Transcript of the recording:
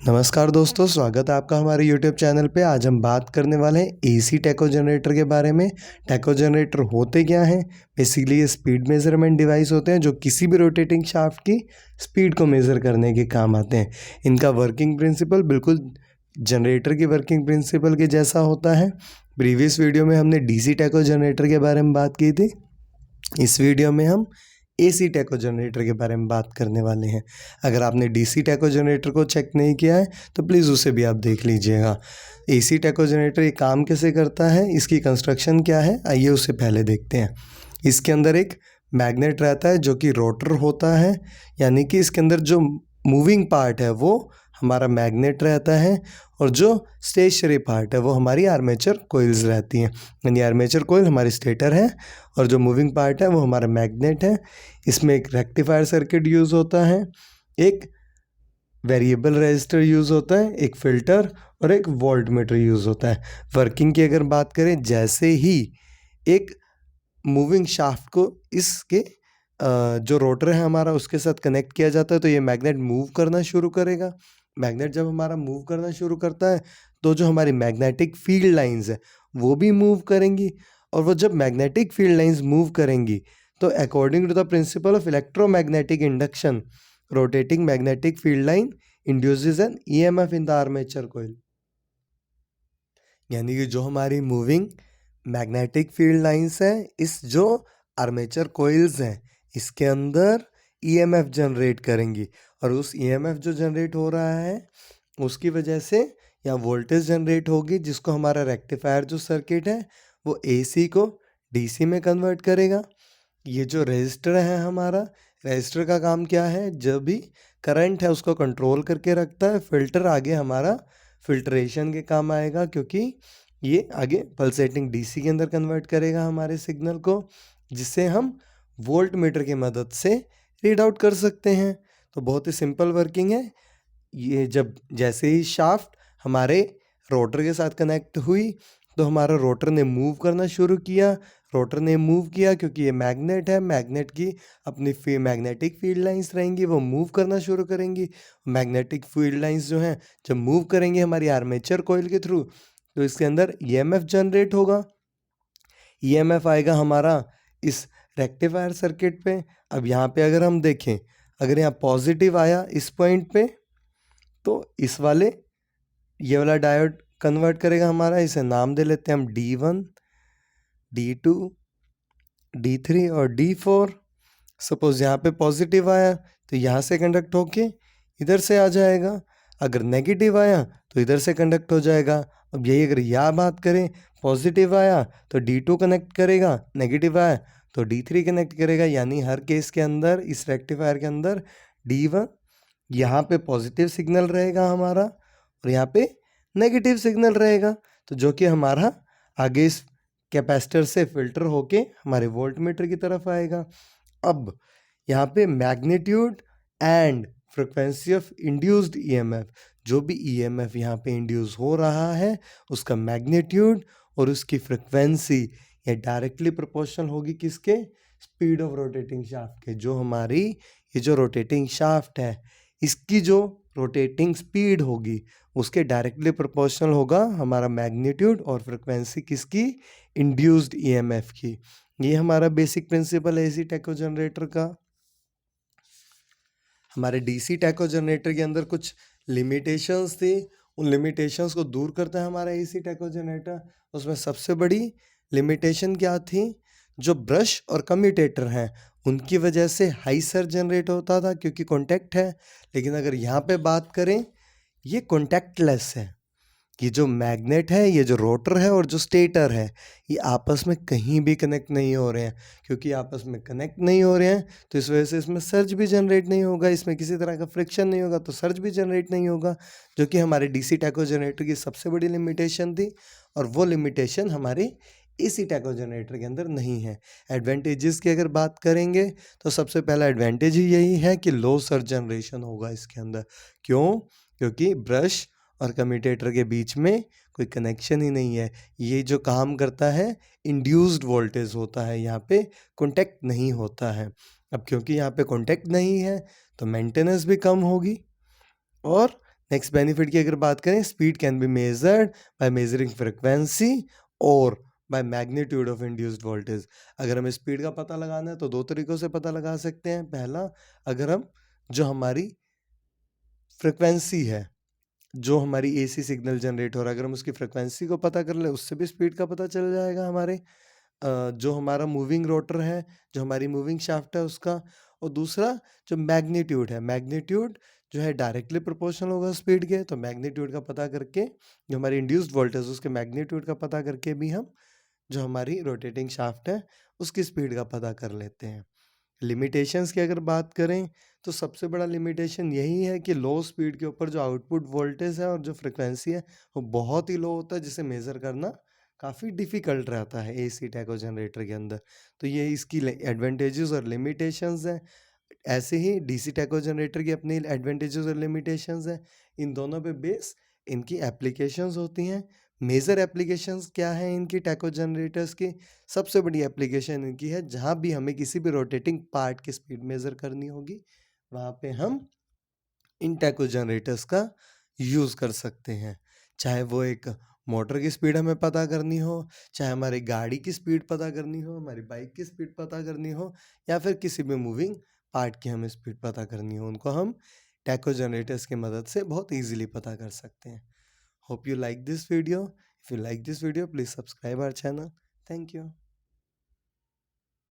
नमस्कार दोस्तों, स्वागत है आपका हमारे YouTube चैनल पे। आज हम बात करने वाले हैं एसी टैको जनरेटर के बारे में। टैको जनरेटर होते क्या हैं? बेसिकली ये स्पीड मेजरमेंट डिवाइस होते हैं जो किसी भी रोटेटिंग शाफ्ट की स्पीड को मेज़र करने के काम आते हैं। इनका वर्किंग प्रिंसिपल बिल्कुल जनरेटर की वर्किंग प्रिंसिपल के जैसा होता है। प्रीवियस वीडियो में हमने डीसी टैको जनरेटर के बारे में बात की थी। इस वीडियो में हम एसी टैको जनरेटर के बारे में बात करने वाले हैं। अगर आपने डीसी टैको जनरेटर को चेक नहीं किया है तो प्लीज़ उसे भी आप देख लीजिएगा। एसी टैको जनरेटर ये काम कैसे करता है, इसकी कंस्ट्रक्शन क्या है, आइए उसे पहले देखते हैं। इसके अंदर एक मैग्नेट रहता है जो कि रोटर होता है, यानी कि इसके अंदर जो मूविंग पार्ट है वो हमारा मैग्नेट रहता है और जो स्टेशनरी पार्ट है वो हमारी आर्मेचर कोइल्स रहती हैं। यानी आर्मेचर कोइल हमारी स्टेटर है और जो मूविंग पार्ट है वो हमारा मैग्नेट है। इसमें एक रेक्टिफायर सर्किट यूज़ होता है, एक वेरिएबल रेजिस्टर यूज़ होता है, एक फ़िल्टर और एक वोल्टमीटर यूज़ होता है। वर्किंग की अगर बात करें, जैसे ही एक मूविंग शाफ्ट को इसके जो रोटर है हमारा उसके साथ कनेक्ट किया जाता है तो ये मैग्नेट मूव करना शुरू करेगा। मैग्नेट जब हमारा मूव करना शुरू करता है तो जो हमारी मैग्नेटिक फील्ड लाइंस है वो भी मूव करेंगी, और वो जब मैग्नेटिक फील्ड लाइंस मूव करेंगी तो according to the principle of electromagnetic induction, rotating magnetic field line induces an EMF in the armature coil. यानी कि जो हमारी मूविंग मैग्नेटिक फील्ड लाइंस हैं, इस जो आर्मेचर कोइल्स हैं इसके अंदर ईएमएफ जनरेट करेंगी, और उस ईएमएफ जो जनरेट हो रहा है उसकी वजह से यहाँ वोल्टेज जनरेट होगी, जिसको हमारा रेक्टिफायर जो सर्किट है वो एसी को डीसी में कन्वर्ट करेगा। ये जो रेजिस्टर है हमारा, रेजिस्टर का काम क्या है, जब भी करंट है उसको कंट्रोल करके रखता है। फिल्टर आगे हमारा फिल्ट्रेशन के काम आएगा, क्योंकि ये आगे पल्सेटिंग डीसी के अंदर कन्वर्ट करेगा हमारे सिग्नल को, जिससे हम वोल्ट मीटर की मदद से रीड आउट कर सकते हैं। तो बहुत ही सिंपल वर्किंग है। ये जब जैसे ही शाफ्ट हमारे रोटर के साथ कनेक्ट हुई तो हमारा रोटर ने मूव करना शुरू किया। रोटर ने मूव किया क्योंकि ये मैग्नेट है, मैग्नेट की अपनी मैग्नेटिक फील्ड लाइंस रहेंगी, वो मूव करना शुरू करेंगी। मैग्नेटिक फील्ड लाइंस जो हैं जब मूव करेंगे हमारी आर्मेचर कॉइल के थ्रू तो इसके अंदर ईएमएफ जनरेट होगा। ईएमएफ आएगा हमारा इस रेक्टिफायर सर्किट पे। अब यहाँ पे अगर हम देखें, अगर यहाँ पॉजिटिव आया इस पॉइंट पे तो इस वाले ये वाला डायोड कन्वर्ट करेगा हमारा। इसे नाम दे लेते हैं हम D1, D2, D3 और D4। सपोज यहाँ पे पॉजिटिव आया तो यहाँ से कंडक्ट होके इधर से आ जाएगा, अगर नेगेटिव आया तो इधर से कंडक्ट हो जाएगा। अब यही अगर यह बात करें, पॉजिटिव आया तो D2 कनेक्ट करेगा, नेगेटिव आया तो D3 कनेक्ट करेगा। यानी हर केस के अंदर इस रेक्टिफायर के अंदर D1 यहाँ पे पॉजिटिव सिग्नल रहेगा हमारा और यहाँ पे नेगेटिव सिग्नल रहेगा, तो जो कि हमारा आगे इस कैपेसिटर से फिल्टर होके हमारे वोल्टमीटर की तरफ आएगा। अब यहाँ पे magnitude and frequency of induced EMF, जो भी ईएमएफ यहाँ पे इंड्यूस हो रहा है उसका मैग्नीट्यूड और उसकी फ्रिक्वेंसी ये डायरेक्टली प्रोपोर्शनल होगी किसके, स्पीड ऑफ रोटेटिंग शाफ्ट के। जो हमारी ये जो रोटेटिंग शाफ्ट है इसकी जो रोटेटिंग स्पीड होगी उसके डायरेक्टली प्रोपोर्शनल होगा हमारा मैग्नीट्यूड और फ्रिक्वेंसी किसकी, इंड्यूस्ड ईएमएफ की। ये हमारा बेसिक प्रिंसिपल है एसी टैको जनरेटर का। हमारे डीसी टैको जनरेटर के अंदर कुछ लिमिटेशंस थी, उन लिमिटेशंस को दूर करता है हमारा एसी टैको जनरेटर। उसमें सबसे बड़ी लिमिटेशन क्या थी, जो ब्रश और कम्यूटेटर हैं उनकी वजह से हाई सर्ज जनरेट होता था क्योंकि कॉन्टैक्ट है। लेकिन अगर यहाँ पे बात करें, ये कॉन्टैक्टलेस है। ये जो मैग्नेट है, ये जो रोटर है और जो स्टेटर है, ये आपस में कहीं भी कनेक्ट नहीं हो रहे हैं। क्योंकि आपस में कनेक्ट नहीं हो रहे हैं तो इस वजह से इसमें सर्ज भी जनरेट नहीं होगा, इसमें किसी तरह का फ्रिक्शन नहीं होगा तो सर्ज भी जनरेट नहीं होगा, जो कि हमारे डीसी टैको जनरेटर की सबसे बड़ी लिमिटेशन थी। और वो लिमिटेशन हमारी एसी टैको जनरेटर के अंदर नहीं है। एडवांटेजेस की अगर बात करेंगे तो सबसे पहला एडवांटेज ही यही है कि लो सर्ज जनरेशन होगा इसके अंदर। क्यों? क्योंकि ब्रश और कम्यूटेटर के बीच में कोई कनेक्शन ही नहीं है। ये जो काम करता है इंड्यूस्ड वोल्टेज होता है, यहाँ पे कॉन्टैक्ट नहीं होता है। अब क्योंकि यहाँ पे कॉन्टैक्ट नहीं है तो मेंटेनेंस भी कम होगी और नेक्स्ट बेनिफिट की अगर बात करें, speed can be measured by measuring frequency और by magnitude of induced voltage. अगर हमें स्पीड का पता लगाना है तो दो तरीकों से पता लगा सकते हैं। पहला, अगर हम जो हमारी फ्रिक्वेंसी है, जो हमारी एसी सिग्नल जनरेट हो रहा है, अगर हम उसकी फ्रिक्वेंसी को पता कर ले, उससे भी स्पीड का पता चल जाएगा हमारे। जो हमारा मूविंग रोटर है, जो हमारी मूविंग शाफ्ट है उसका। और दूसरा जो मैग्नीट्यूड है, मैग्नीट्यूड जो है डायरेक्टली प्रोपोर्शनल होगा स्पीड के, तो मैग्नीट्यूड का पता करके जो हमारी इंड्यूस्ड वोल्टेज उसके मैग्नीट्यूड का पता करके भी हम जो हमारी रोटेटिंग शाफ्ट है उसकी स्पीड का पता कर लेते हैं। लिमिटेशंस की अगर बात करें तो सबसे बड़ा लिमिटेशन यही है कि लो स्पीड के ऊपर जो आउटपुट वोल्टेज है और जो फ्रिक्वेंसी है वो बहुत ही लो होता है, जिसे मेज़र करना काफ़ी डिफ़िकल्ट रहता है एसी टैको जनरेटर के अंदर। तो ये इसकी एडवांटेजेस और लिमिटेशंस हैं। ऐसे ही डीसी टैको जनरेटर की अपनी एडवांटेजेस और लिमिटेशंस हैं। इन दोनों पे बेस इनकी एप्लीकेशंस होती हैं। मेजर एप्लीकेशंस क्या हैं इनकी टैको जनरेटर्स की? सबसे बड़ी एप्लीकेशन इनकी है जहाँ भी हमें किसी भी रोटेटिंग पार्ट की स्पीड मेजर करनी होगी, वहाँ पे हम इन टैको जनरेटर्स का यूज़ कर सकते हैं। चाहे वो एक मोटर की स्पीड हमें पता करनी हो, चाहे हमारी गाड़ी की स्पीड पता करनी हो, हमारी बाइक की स्पीड पता करनी हो, या फिर किसी भी मूविंग पार्ट की हमें स्पीड पता करनी हो, उनको हम टैको जनरेटर्स की मदद से बहुत ईज़िली पता कर सकते हैं। Hope you like this video. If you like this video, please subscribe our channel. Thank you.